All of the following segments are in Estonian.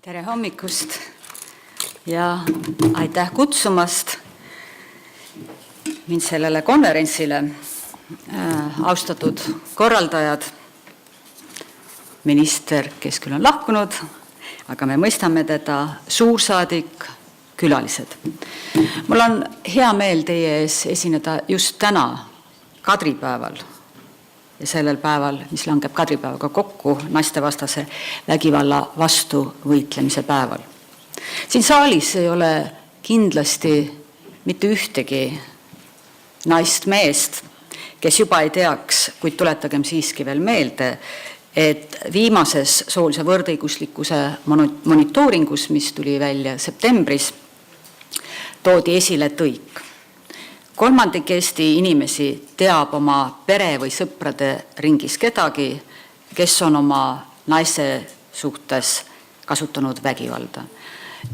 Tere hommikust ja aitäh kutsumast mind sellele konverentsile. Austatud korraldajad, minister, kes küll on lahkunud, aga me mõistame teda, suursaadik, külalised. Mul on hea meel teie ees esineda just täna, Kadripäeval ja sellel päeval, mis langeb Kadripäevaga kokku, naistevastase vägivalla vastu võitlemise päeval. Siin saalis ei ole kindlasti mitte ühtegi naist meest, kes juba ei teaks, kuid tuletagem siiski veel meelde, et viimases soolise võrdõiguslikkuse monitooringus, mis tuli välja septembris, toodi esile tõik. Kolmandik Eesti inimesi teab oma pere või sõprade ringis kedagi, kes on oma naise suhtes kasutanud vägivalda.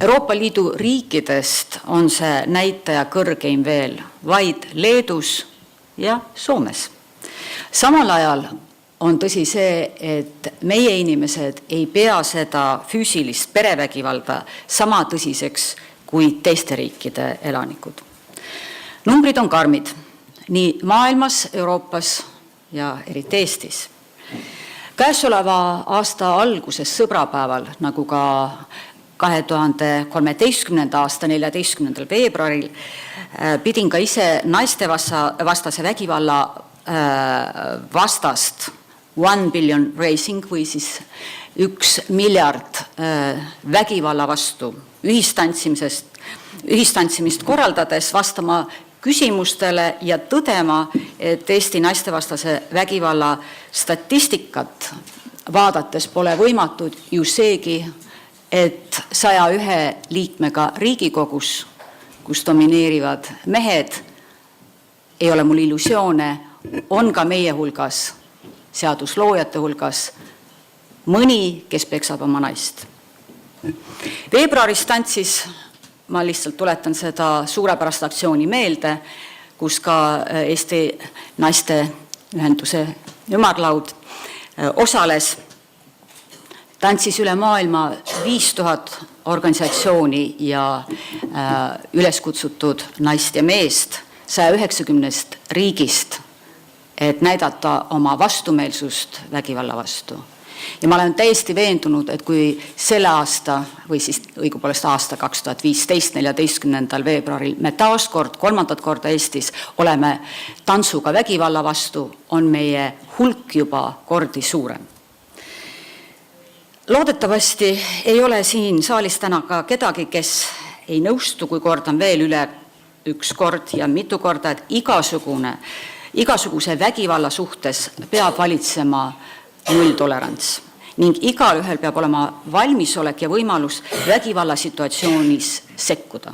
Euroopa Liidu riikidest on see näitaja kõrgeim veel vaid Leedus ja Soomes. Samal ajal on tõsi see, et meie inimesed ei pea seda füüsilist perevägivalda sama tõsiseks kui teiste riikide elanikud. Numbrid on karmid nii maailmas, Euroopas ja eriti Eestis. Käesoleva aasta alguses sõbrapäeval, nagu ka 2013. aasta 14. veebruaril, pidin ka ise naistevastase vägivalla vastast 1 billion raising või siis 1 miljard vägivalla vastu ühistantsimist korraldades vastama küsimustele ja tõdema, et Eesti naistevastase vägivalla statistikat vaadates pole võimatud ju seegi, et 101 liikmega Riigikogus, kus domineerivad mehed, ei ole mul illusioone, on ka meie hulgas, seadusloojate hulgas, mõni, kes peksab oma naist. Veebruaris tantsis, ma lihtsalt tuletan seda suurepärast aktsiooni meelde, kus ka Eesti naiste ühenduse ümarlaud osales. Tantsis üle maailma 5000 organisatsiooni ja üles kutsutud naist ja meest 190 riigist, et näidata oma vastumeelsust vägivalla vastu. Ja ma olen täiesti veendunud, et kui selle aasta, või siis õigupoolest aasta 2015, 14. veebruaril me taaskord, kolmandat korda Eestis oleme tantsuga vägivalla vastu, on meie hulk juba kordi suurem. Loodetavasti ei ole siin saalis täna ka kedagi, kes ei nõustu, kui kordan veel üle üks kord ja mitu korda, et igasuguse vägivalla suhtes peab valitsema nulltolerants ning igalühel peab olema valmisolek ja võimalus vägivalla situatsioonis sekkuda.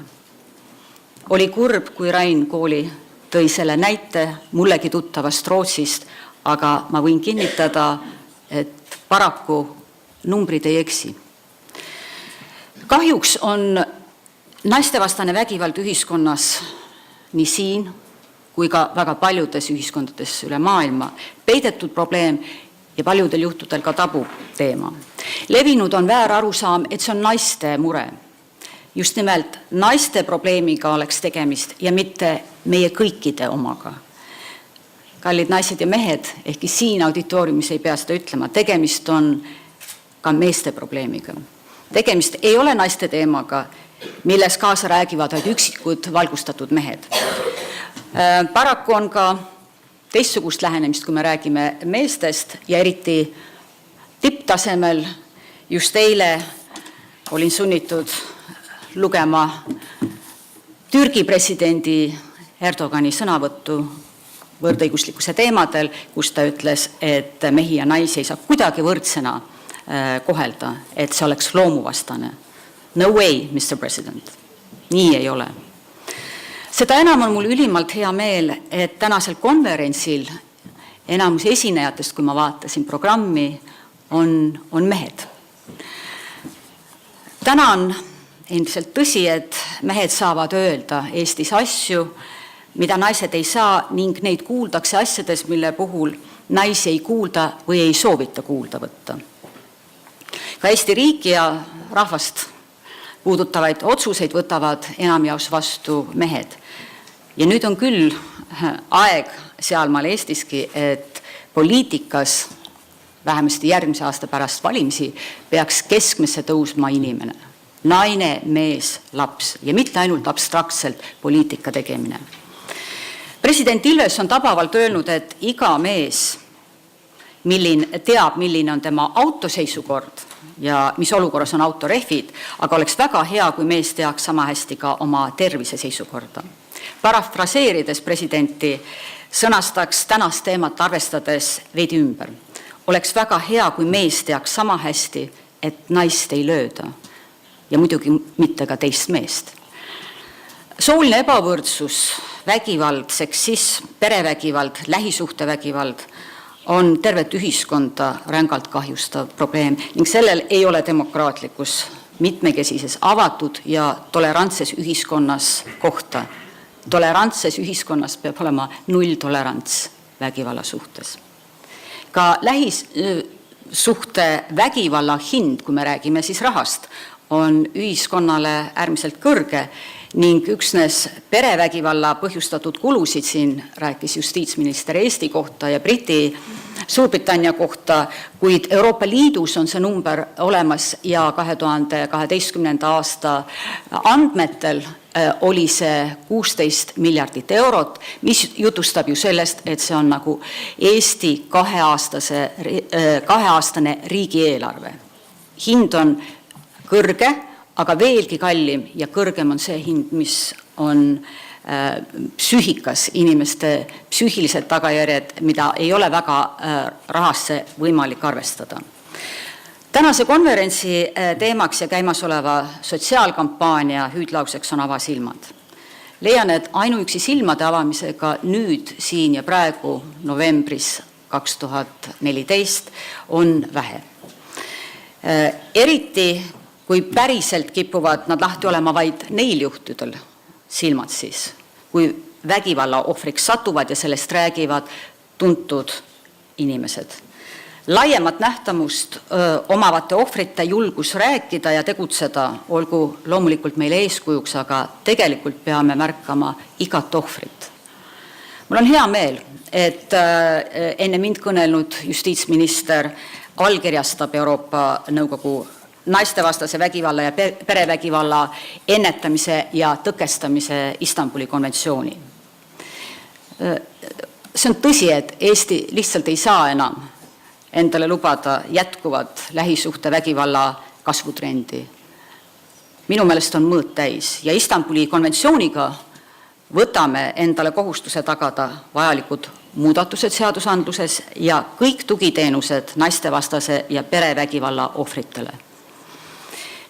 Oli kurb, kui Rain Kooli tõi selle näite mullegi tuttavast Rootsist, aga ma võin kinnitada, et paraku numbrid ei eksi. Kahjuks on naistevastane vägivald ühiskonnas nii siin kui ka väga paljudes ühiskondades üle maailma peidetud probleem ja paljudel juhtudel ka tabu teema. Levinud on väärarusaam, et see on naiste mure. Just nimelt naiste probleemiga oleks tegemist ja mitte meie kõikide omaga. Kallid naised ja mehed, ehkki siin auditooriumis ei pea seda ütlema, tegemist on ka meeste probleemiga. Tegemist ei ole naiste teemaga, milles kaasa räägivad vaid üksikud valgustatud mehed. Paraku on ka teistsugust lähenemist, kui me räägime meestest ja eriti tipptasemel. Just eile olin sunnitud lugema Türgi presidendi Erdogani sõnavõttu võrdõiguslikkuse teemadel, kus ta ütles, et mehi ja naisi ei saa kuidagi võrdsena kohelda, et see oleks loomuvastane. No way, Mr. President. Nii ei ole. Seda enam on mul ülimalt hea meel, et tänasel konverentsil enamus esinejatest, kui ma vaatasin programmi, on mehed. Täna on endiselt tõsi, et mehed saavad öelda Eestis asju, mida naised ei saa, ning neid kuuldakse asjades, mille puhul naisi ei kuulda või ei soovita kuulda võtta. Ka Eesti riiki ja rahvast puudutavaid otsuseid võtavad enamjaoks vastu mehed. Ja nüüd on küll aeg sealmaal Eestiski, et poliitikas vähemasti järgmise aasta pärast valimisi peaks keskmesse tõusma inimene. Naine, mees, laps ja mitte ainult abstraktselt poliitika tegemine. President Ilves on tabavalt öelnud, et iga mees teab, milline on tema autoseisukord ja mis olukorras on autorehvid, aga oleks väga hea, kui mees teaks sama hästi ka oma tervise seisukorda. Parafraseerides presidenti sõnastaks tänast teemat arvestades veidi ümber. Oleks väga hea, kui mees teaks sama hästi, et naist ei lööda ja muidugi mitte ka teist meest. Sooline ebavõrdsus, vägivald, seksism, perevägivald, lähisuhtevägivald on tervet ühiskonda rängalt kahjustav probleem ning sellel ei ole demokraatlikus, mitmekesises, avatud ja tolerantses ühiskonnas kohta. Tolerantses ühiskonnas peab olema nulltolerants vägivalla suhtes. Ka lähisuhte vägivalla hind, kui me räägime siis rahast, on ühiskonnale äärmiselt kõrge ning üksnes perevägivalla põhjustatud kulusid siin rääkis justiitsminister Eesti kohta ja Suurbritannia kohta, kuid Euroopa Liidus on see number olemas ja 2012. aasta andmetel oli see 16 miljardit eurot, mis jutustab ju sellest, et see on nagu Eesti kaheaastane riigieelarve. Hind on kõrge, aga veelgi kallim ja kõrgem on see hind, mis on psüühikas, inimeste psüühilised tagajärjed, mida ei ole väga rahasse võimalik arvestada. Tänase konverentsi teemaks ja käimasoleva sotsiaalkampaania hüüdlauseks on avasilmad. Leian, et ainuüksi silmade avamisega nüüd, siin ja praegu, novembris 2014, on vähe. Eriti, kui päriselt kipuvad nad lahti olema vaid neil juhtudel, silmad siis, kui vägivalla ohvriks satuvad ja sellest räägivad tuntud inimesed. Laiemat nähtamust omavate ohvrite julgus rääkida ja tegutseda, olgu loomulikult meile eeskujuks, aga tegelikult peame märkama igat ohvrit. Mul on hea meel, et enne mind kõnelnud justiitsminister allkirjastab Euroopa Nõukogu naistevastase vägivalla ja perevägivalla ennetamise ja tõkestamise Istanbuli konventsiooni. See on tõsi, et Eesti lihtsalt ei saa enam endale lubada jätkuvat lähisuhte vägivalla kasvutrendi. Minu meelest on mõõt täis ja Istanbuli konventsiooniga võtame endale kohustuse tagada vajalikud muudatused seadusandluses ja kõik tugiteenused naistevastase ja perevägivalla ohvritele.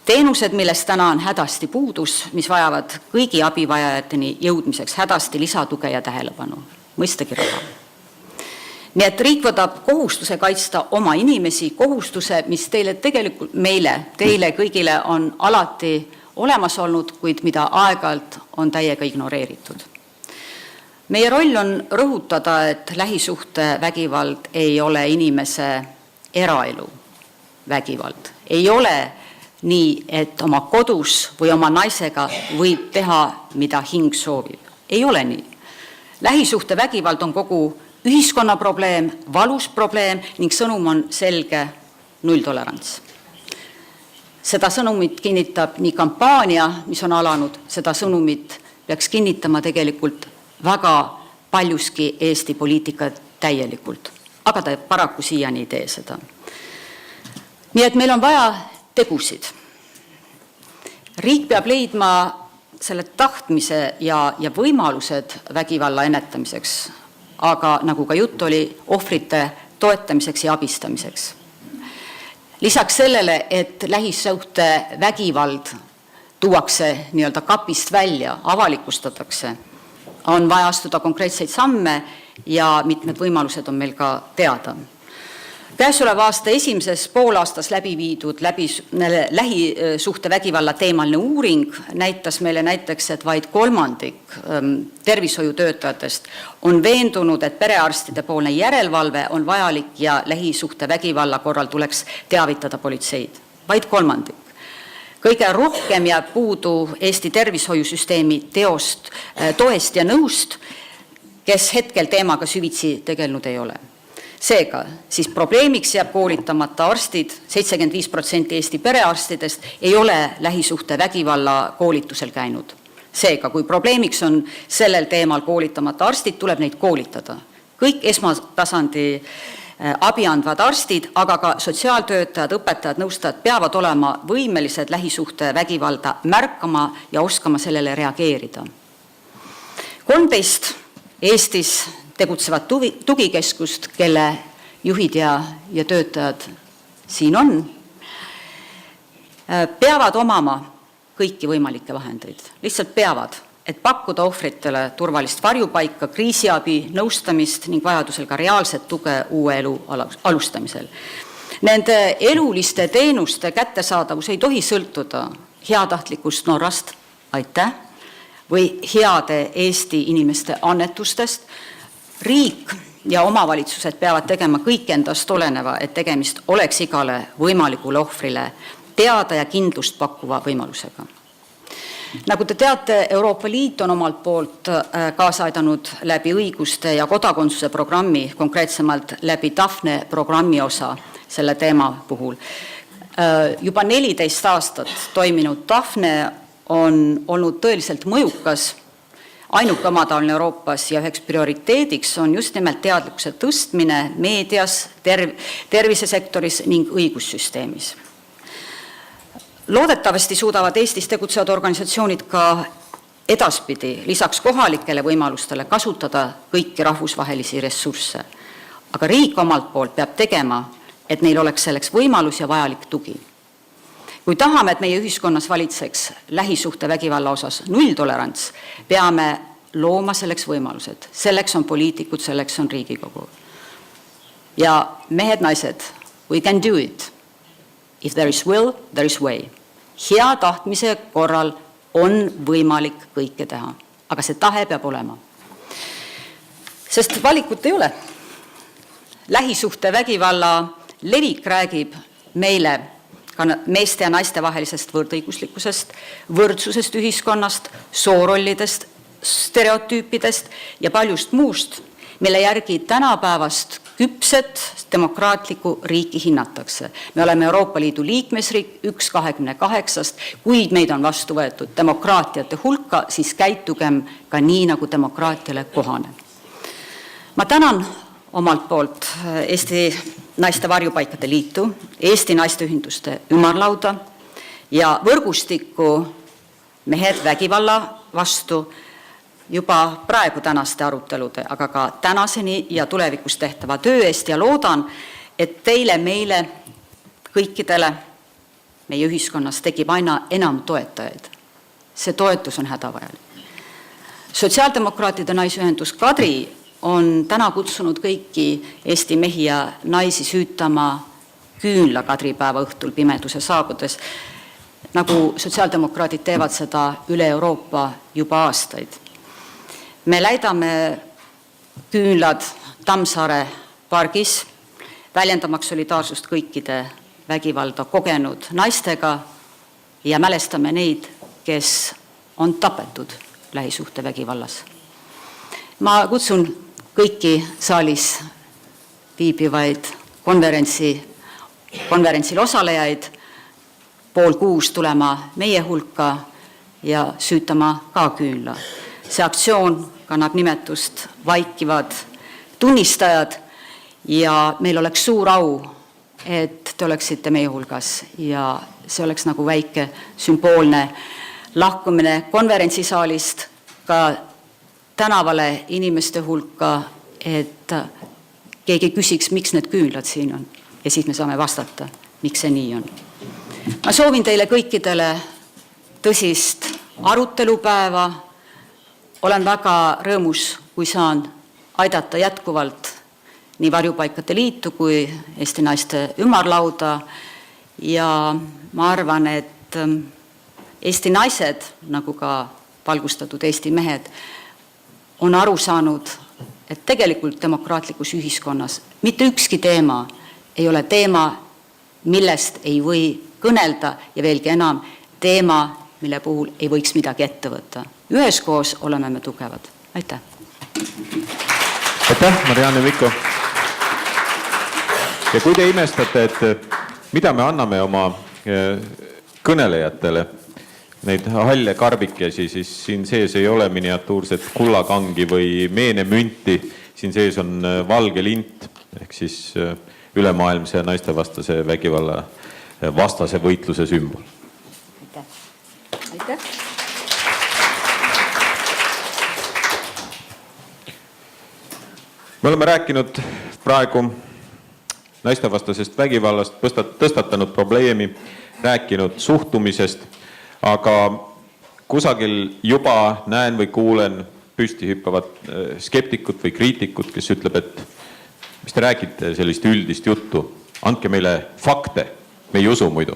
Teenused, millest täna on hädasti puudus, mis vajavad kõigi abivajajateni jõudmiseks hädasti lisatuge ja tähelepanu. Mõistagi raha. Nii et riik võtab kohustuse kaitsta oma inimesi, kohustuse, mis teile kõigile on alati olemas olnud, kuid mida aeg-ajalt on täiega ignoreeritud. Meie roll on rõhutada, et lähisuhte vägivald ei ole inimese eraelu vägivald. Ei ole nii, et oma kodus või oma naisega võib teha, mida hing soovib. Ei ole nii. Lähisuhte vägivald on kogu ühiskonna probleem, valus probleem ning sõnum on selge nulltolerants. Seda sõnumit kinnitab nii kampaania, mis on alanud, seda sõnumit peaks kinnitama tegelikult väga paljuski Eesti poliitika täielikult, aga ta paraku siiani ei tee seda. Nii et meil on vaja tegusid. Riik peab leidma selle tahtmise ja võimalused vägivalla ennetamiseks, aga nagu ka jutt oli, ohvrite toetamiseks ja abistamiseks. Lisaks sellele, et lähisuhte vägivald tuuakse nii-öelda kapist välja, avalikustatakse, on vaja astuda konkreetseid samme ja mitmed võimalused on meil ka teada. Käesoleva aasta esimeses poolaastas läbi viidud lähisuhte vägivalla teemaline uuring näitas meile näiteks, et vaid 1/3 tervishoiutöötajatest on veendunud, et perearstide poolne järelevalve on vajalik ja lähisuhte vägivalla korral tuleks teavitada politseid. vaid kolmandik. Kõige rohkem jääb puudu Eesti tervishoiusüsteemi toest ja nõust, kes hetkel teemaga süvitsi tegelenud ei ole. Seega, siis probleemiks jääb koolitamata arstid, 75% Eesti perearstidest ei ole lähisuhte vägivalla koolitusel käinud. Seega, kui probleemiks on sellel teemal koolitamata arstid, tuleb neid koolitada. Kõik esmatasandi abi andvad arstid, aga ka sotsiaaltöötajad, õpetajad, nõustajad peavad olema võimelised lähisuhte vägivalda märkama ja oskama sellele reageerida. 13 Eestis tegutsevad tugikeskust, kelle juhid ja töötajad siin on, peavad omama kõiki võimalikke vahendeid. Lihtsalt peavad, et pakkuda ohvritele turvalist varjupaika, kriisiabi, nõustamist ning vajadusel ka reaalset tuge uue elu alustamisel. Nende eluliste teenuste kättesaadavus ei tohi sõltuda heatahtlikust Norrast, aitäh, või heade Eesti inimeste annetustest. Riik ja omavalitsused peavad tegema kõik endast oleneva, et tegemist oleks igale võimalikule ohvrile teada ja kindlust pakkuva võimalusega. Nagu te teate, Euroopa Liit on omalt poolt kaasa aidanud läbi õiguste ja kodakondsuse programmi, konkreetsemalt läbi Daphne programmi osa selle teema puhul. Juba 14 aastat toiminud Daphne on olnud tõeliselt mõjukas, ainuke omataoline Euroopas ja üheks prioriteediks on just nimelt teadlikkuse tõstmine meedias, tervisesektoris ning õigussüsteemis. Loodetavasti suudavad Eestis tegutsevad organisatsioonid ka edaspidi lisaks kohalikele võimalustele kasutada kõiki rahvusvahelisi ressursse. Aga riik omalt poolt peab tegema, et neil oleks selleks võimalus ja vajalik tugi. Kui tahame, et meie ühiskonnas valitseks lähisuhte vägivalla osas nulltolerants, peame looma selleks võimalused. Selleks on poliitikud, selleks on Riigikogu. Ja mehed, naised, we can do it. If there is will, there is way. Hea tahtmise korral on võimalik kõike teha, aga see tahe peab olema. Sest valikut ei ole. Lähisuhte vägivalla levik räägib meile ka meeste ja naiste vahelisest võrdõiguslikkusest, võrdsusest ühiskonnast, soorollidest, stereotüüpidest ja paljust muust, mille järgi tänapäevast küpset demokraatlikku riiki hinnatakse. Me oleme Euroopa Liidu liikmesriik 1/28, kuid meid on vastu võetud demokraatiate hulka, siis käitugem ka nii, nagu demokraatiale kohane. Ma tänan omalt poolt Eesti Naiste Varjupaikade Liitu, Eesti Naisteühenduste Ümarlauda ja võrgustikku Mehed vägivalla vastu juba praegu tänaste arutelude, aga ka tänaseni ja tulevikus tehtava töö eest ja loodan, et teile, meile, kõikidele meie ühiskonnas tekib aina enam toetajaid. See toetus on hädavajalik. Sotsiaaldemokraatide naisühendus Kadri on täna kutsunud kõiki Eesti mehi ja naisi süütama küünla kadripäeva õhtul pimeduse saabudes, nagu sotsiaaldemokraadid teevad seda üle Euroopa juba aastaid. Me läidame küünlad Tammsaare pargis, väljendamaks solidaarsust kõikide vägivalda kogenud naistega ja mälestame neid, kes on tapetud lähisuhte vägivallas. Ma kutsun kõiki saalis viibivaid konverentsil osalejaid 5:30 tulema meie hulka ja süütama ka küünla. See aktsioon kannab nimetust Vaikivad tunnistajad ja meil oleks suur au, et te oleksite meie hulgas ja see oleks nagu väike sümboolne lahkumine konverentsisaalist ka tänavale inimeste hulka, et keegi küsiks, miks need küünlad siin on ja siis me saame vastata, miks see nii on. Ma soovin teile kõikidele tõsist arutelupäeva. Olen väga rõõmus, kui saan aidata jätkuvalt nii Varjupaikade Liitu kui Eesti Naiste Ümarlauda ja ma arvan, et Eesti naised, nagu ka valgustatud Eesti mehed, on aru saanud, et tegelikult demokraatlikus ühiskonnas mitte ükski teema ei ole teema, millest ei või kõnelda ja veelgi enam teema, mille puhul ei võiks midagi ette võtta. Üheskoos oleme me tugevad. Aitäh! Aitäh, Marianne Mikko! Ja kui te imestate, et mida me anname oma kõnelejatele, neid halle karbikesi, siis siin sees ei ole miniatuurset kullakangi või meenemünti, siin sees on valge lint, ehk siis ülemaailmse naistevastase vägivalla vastase võitluse sümbol. Aitäh! Aitäh! Me oleme rääkinud praegu naistevastasest vägivallast, tõstatanud probleemi, rääkinud suhtumisest, aga kusagil juba näen või kuulen püsti hüppavad skeptikut või kriitikut, kes ütleb, et mis te räägite sellist üldist juttu, andke meile fakte, me ei usu muidu.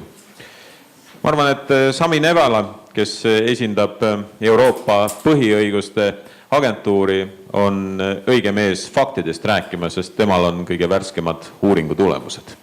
Ma arvan, et Sami Nevala, kes esindab Euroopa põhiõiguste agentuuri, on õige mees faktidest rääkima, sest temal on kõige värskemad uuringu tulemused.